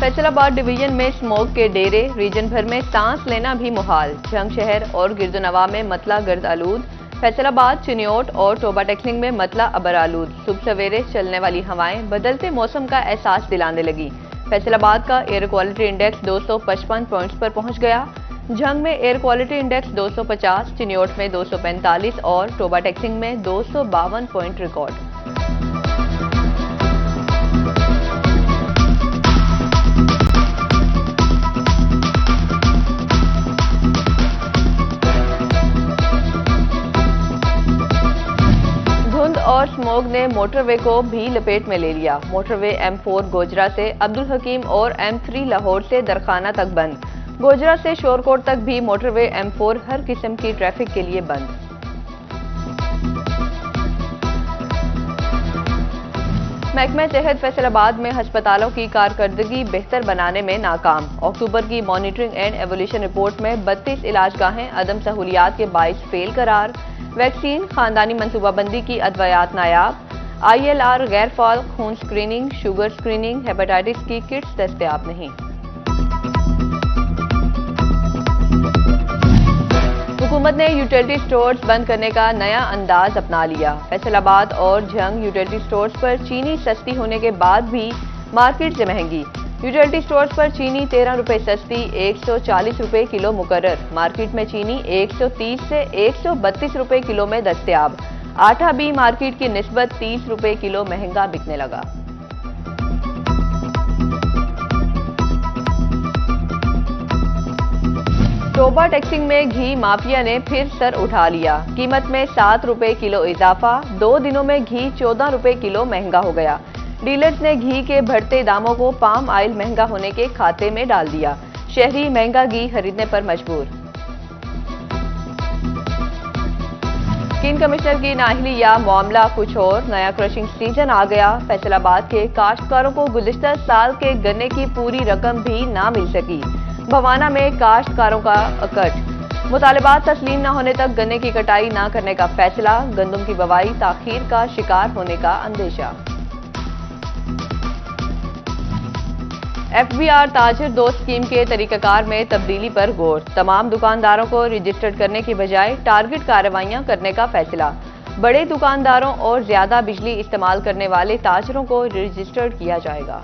Faisalabad division में smoke के डेरे, रीजन भर में सांस लेना भी मुहाल। झंग शहर और गिरदोनवा में मतला गर्द आलूद। फैसलाबाद, चिन्योट और टोबा टेक्लिंग में मतला अबर आलूद। सुबह सवेरे चलने वाली हवाएं बदलते मौसम का एहसास दिलाने लगी। फैसलाबाद का एयर क्वालिटी इंडेक्स 255 पॉइंट्स पर पहुंच गया। झंग में एयर क्वालिटी इंडेक्स 250, चिन्योट में 245 और टोबा टेक्लिंग में 252 पॉइंट रिकॉर्ड। और स्मोक ने मोटरवे को भी लपेट में ले लिया। मोटरवे M4 गोजरा से अब्दुल हकीम और M3 लाहौर से दरखाना तक बंद। गोजरा से शोरकोट तक भी मोटरवे M4 हर किस्म की ट्रैफिक के लिए बंद। महकमा सेहत फैसलाबाद में अस्पतालों की कारकर्दगी बेहतर बनाने में नाकाम। अक्टूबर की मॉनिटरिंग एंड एवोल्यूशन रिपोर्ट में 32 इलाजगाहें अदम सहूलियात के बाइस फेल करार। वैक्सीन, खानदानी मनसूबाबंदी की अदवायात नायाब। ILR गैर फाल खून स्क्रीनिंग, शुगर स्क्रीनिंग, हेपेटाइटिस की किट्स दस्तयाब नहीं। हुकूमत ने यूटिलिटी स्टोर्स बंद करने का नया अंदाज अपना लिया। फैसलाबाद और झंग यूटिलिटी स्टोर्स पर चीनी सस्ती होने के बाद भी मार्केट से महंगी। यूटिलिटी स्टोर्स पर चीनी 13 रुपए सस्ती, 140 रुपए किलो मुकर्रर। मार्केट में चीनी 130 से 132 रुपए किलो में दस्तयाब। आटा भी मार्केट की निस्बत 30 रुपए किलो महंगा बिकने लगा। टोबा टेक्सिंग में घी माफिया ने फिर सर उठा लिया। कीमत में 7 रुपए किलो इजाफा। 2 दिनों में घी 14 रुपए किलो महंगा हो गया। डीलर्स ने घी के बढ़ते दामों को पाम ऑयल महंगा होने के खाते में डाल दिया। शहरी महंगा घी खरीदने पर मजबूर। स्किन कमिश्नर की नाअहली या मामला कुछ और। नया क्रशिंग सीजन आ गया। फैसलाबाद के काश्तकारों को गुज़िश्ता साल के गन्ने की पूरी रकम भी ना मिल सकी। भवाना में काश्तकारों का अकट। मुतालबात तस्लीम न होने तक गन्ने की कटाई न करने का फैसला। गंदम की बवाई ताखीर का शिकार होने का अंदेशा। FBR ताजिर दोस्त स्कीम के तरीकाकार में तब्दीली पर गौर। तमाम दुकानदारों को रजिस्टर्ड करने की बजाय टारगेट कार्रवाइयां करने का फैसला। बड़े दुकानदारों और ज्यादा बिजली इस्तेमाल करने वाले ताजरों को रजिस्टर्ड किया जाएगा।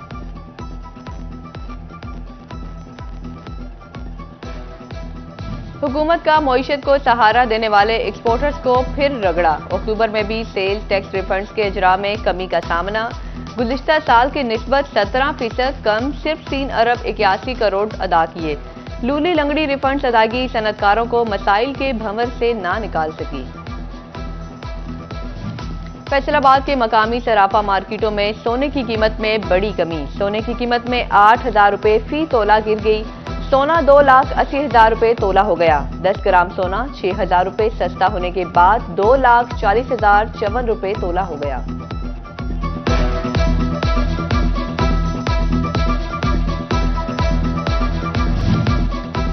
हुकूमत का मईशत को सहारा देने वाले एक्सपोर्टर्स को फिर रगड़ा। अक्टूबर में भी सेल्स टैक्स रिफंड्स के इजरा में कमी का सामना। गुज़िश्ता साल की निस्बत 17% कम, सिर्फ 3 अरब 81 करोड़ अदा किए। लूली लंगड़ी रिफंड्स अदायगी सनतकारों को मसाइल के भंवर से ना निकाल सकी। फैसलाबाद के मकामी सराफा मार्केटों में सोने की कीमत में बड़ी कमी। सोने की कीमत में 8,000 रुपए फी तोला गिर गई। सोना 2,80,000 रुपए तोला हो गया। 10 ग्राम सोना 6,000 रुपए सस्ता होने के बाद 2,40,054 रुपए तोला हो गया।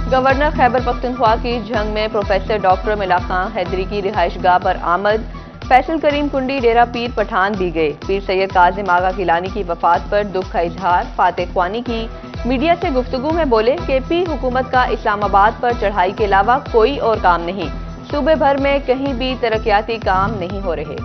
गवर्नर खैबर पख्तूनख्वा की झंग में प्रोफेसर डॉक्टर मिला खां हैदरी की रिहाइशगाह पर आमद। फैसल करीम कुंडी डेरा पीर पठान भी गए। पीर सैयद काजिम आगा किलानी की वफात पर दुख का इजहार। फातेह ख्वानी की मीडिया से गुफ्तगू में बोले कि पी हुकूमत का इस्लामाबाद पर चढ़ाई के अलावा कोई और काम नहीं। सूबे भर में कहीं भी तरक्याती काम नहीं हो रहे।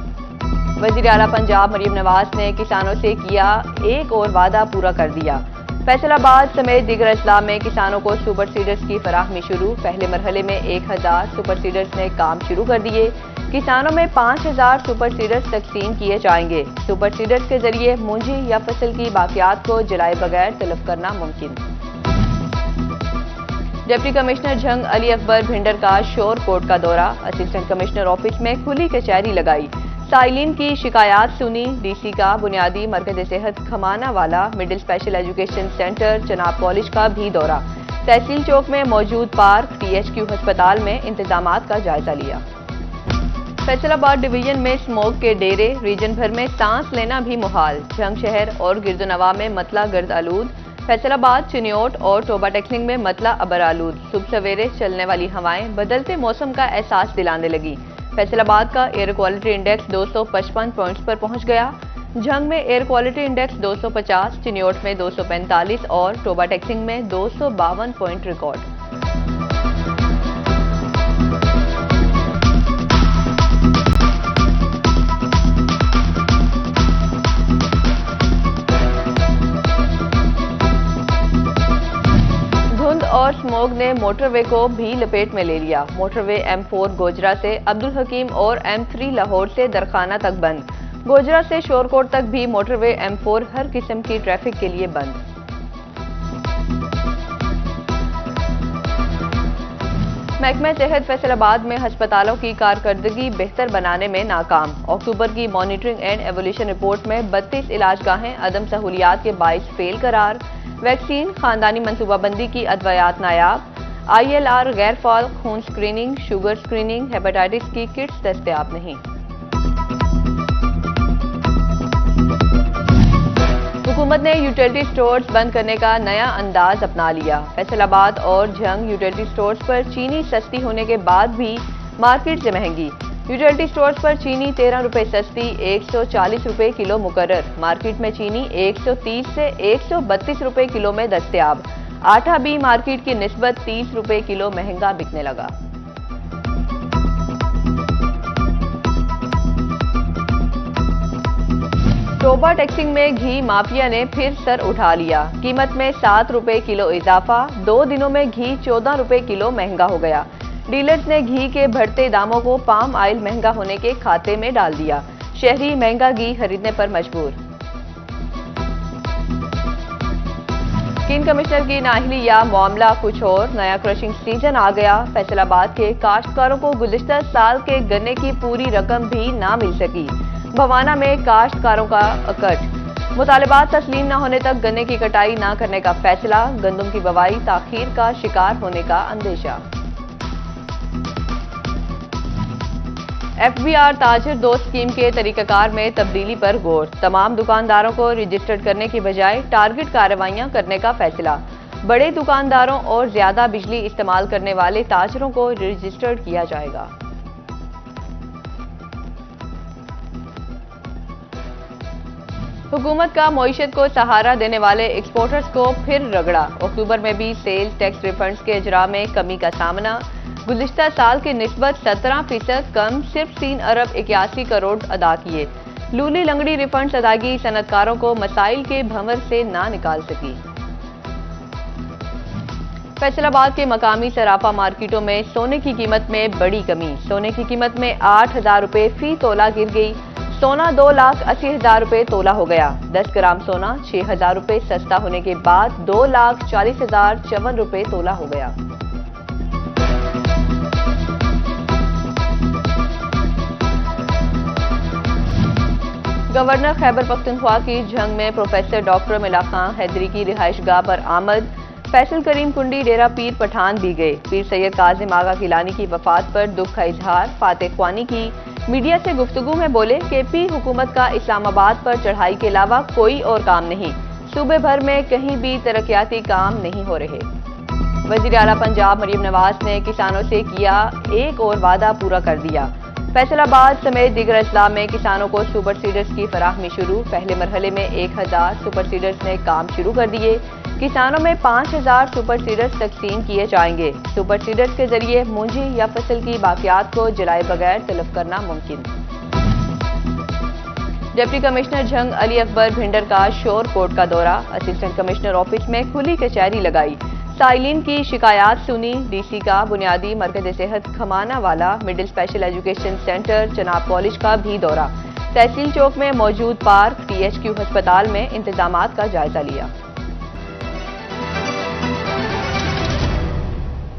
वज़ीर आला पंजाब मरीम नवाज ने किसानों से किया एक और वादा पूरा कर दिया। फैसलाबाद समेत दीगर अजला में किसानों को सुपर सीडर्स की फराहमी शुरू। पहले मरहले में 1000 सुपर सीडर्स ने काम शुरू कर दिए। किसानों में 5000 सुपर सीडर्स तकसीम किए जाएंगे। सुपर सीडर्स के जरिए मूंजी या फसल की बाकियात को जलाए बगैर तलब करना मुमकिन। डिप्टी कमिश्नर झंग अली अकबर भिंडर का शोरकोट का दौरा। असिस्टेंट कमिश्नर ऑफिस में खुली कचहरी लगाई। साइलिन की शिकायत सुनी। DC का बुनियादी मरकज सेहत खमाना वाला middle special education centre Chenab college का भी दौरा। तहसील चौक में मौजूद पार्क THQ अस्पताल में इंतजामात का जायजा लिया। फैसलाबाद डिवीजन में स्मोक के डेरे, रीजन भर में सांस लेना भी मुहाल। झंग शहर और गिरदोनवा में मतला गर्द आलूद। फैसलाबाद, चिन्योट और टोबा टेक्लिंग में मतला अबर आलूद। सुबह सवेरे चलने वाली हवाएं बदलते मौसम का एहसास दिलाने लगी। फैसलाबाद का एयर क्वालिटी इंडेक्स 255 पॉइंट्स पर पहुंच गया। झंग में एयर क्वालिटी इंडेक्स 250, चिन्योट में 245 और टोबा टेक्सिंग में 252 पॉइंट रिकॉर्ड। धुंध और स्मोग ने मोटरवे को भी लपेट में ले लिया। मोटरवे M4 गोजरा से अब्दुल हकीम और M3 लाहौर से दरखाना तक बंद। गोजरा से शोरकोट तक भी मोटरवे M4 हर किस्म की ट्रैफिक के लिए बंद। महकमा सेहत फैसलाबाद में अस्पतालों की कारकर्दगी बेहतर बनाने में नाकाम। अक्टूबर की मॉनिटरिंग एंड एवोल्यूशन रिपोर्ट में 32 इलाजगाहें अदम सहूलियात के बाइस फेल करार। वैक्सीन, खानदानी मनसूबाबंदी की अदवायात नायाब। ILR गैर फाल खून स्क्रीनिंग, शुगर स्क्रीनिंग, हेपेटाइटिस की किट्स दस्तयाब नहीं। हुकूमत ने यूटिलिटी स्टोर्स बंद करने का नया अंदाज अपना लिया। फैसलाबाद और झंग यूटिलिटी स्टोर्स पर चीनी सस्ती होने के बाद भी मार्केट से महंगी। यूटिलिटी स्टोर्स पर चीनी 13 रुपए सस्ती, 140 रुपए किलो मुकर्रर। मार्केट में चीनी 130 से 132 रुपए किलो में दस्तयाब। आटा भी मार्केट की निस्बत 30 रुपए किलो महंगा बिकने लगा। टोबा टेक्सिंग में घी माफिया ने फिर सर उठा लिया। कीमत में 7 रुपए किलो इजाफा। 2 दिनों में घी 14 रुपए किलो महंगा हो गया। डीलर्स ने घी के बढ़ते दामों को पाम ऑयल महंगा होने के खाते में डाल दिया। शहरी महंगा घी खरीदने पर मजबूर। स्किन कमिश्नर की नाअहली या मामला कुछ और। नया क्रशिंग सीजन आ गया। फैसलाबाद के काश्तकारों को गुज़िश्ता साल के गन्ने की पूरी रकम भी ना मिल सकी। भवाना में काश्तकारों का अकट। मुतालबात तस्लीम न होने तक गन्ने की कटाई न करने का फैसला। गंदम की बवाई ताखीर का शिकार होने का अंदेशा। FBR ताजिर दोस्त स्कीम के तरीकाकार में तब्दीली पर गौर। तमाम दुकानदारों को रजिस्टर्ड करने की बजाय टारगेट कार्रवाइयां करने का फैसला। बड़े दुकानदारों और ज्यादा बिजली इस्तेमाल करने वाले ताजरों को रजिस्टर्ड किया जाएगा। हुकूमत का मईशत को सहारा देने वाले एक्सपोर्टर्स को फिर रगड़ा। अक्टूबर में भी सेल्स टैक्स रिफंड्स के इजरा में कमी का सामना। गुज़िश्ता साल की निस्बत 17% कम, सिर्फ 3 अरब 81 करोड़ अदा किए। लूली लंगड़ी रिफंड्स अदायगी सनतकारों को मसाइल के भंवर से ना निकाल सकी। फैसलाबाद के मकामी सराफा मार्केटों में सोने की कीमत में बड़ी कमी। सोने की कीमत में 8,000 रुपए फी तोला गिर गई। सोना 2,80,000 रुपए तोला हो गया। 10 ग्राम सोना 6,000 रुपए सस्ता होने के बाद 2,40,054 रुपए तोला हो गया। गवर्नर खैबर पख्तूनख्वा की झंग में प्रोफेसर डॉक्टर मिला खां हैदरी की रिहाइशगाह पर आमद। फैसल करीम कुंडी डेरा पीर पठान भी गए। पीर सैयद काजिम आगा गिलानी की वफात पर दुख का इजहार। फातेह ख्वानी की मीडिया से गुफ्तगू में बोले KP हुकूमत का इस्लामाबाद पर चढ़ाई के अलावा कोई और काम नहीं। सूबे भर में कहीं भी तरक्याती काम नहीं हो रहे। वज़ीर आला पंजाब मरियम नवाज ने किसानों से किया एक और वादा पूरा कर दिया। फैसलाबाद समेत दीगर अजला में किसानों को सुपर सीडर्स की फराहमी शुरू। पहले मरहले में 1000 सुपर सीडर्स ने काम शुरू कर दिए। किसानों में 5000 सुपर सीडर्स तकसीम किए जाएंगे। सुपर सीडर्स के जरिए मूंजी या फसल की बाकियात को जलाए बगैर तलब करना मुमकिन। डिप्टी कमिश्नर झंग अली अकबर भिंडर का शोरकोट का दौरा। असिस्टेंट कमिश्नर ऑफिस में खुली कचहरी लगाई। साइलिन की शिकायत सुनी। DC का बुनियादी मरकज सेहत खमाना वाला middle special education centre Chenab college का भी दौरा। तहसील चौक में मौजूद पार्क THQ अस्पताल में इंतजामात का जायजा लिया।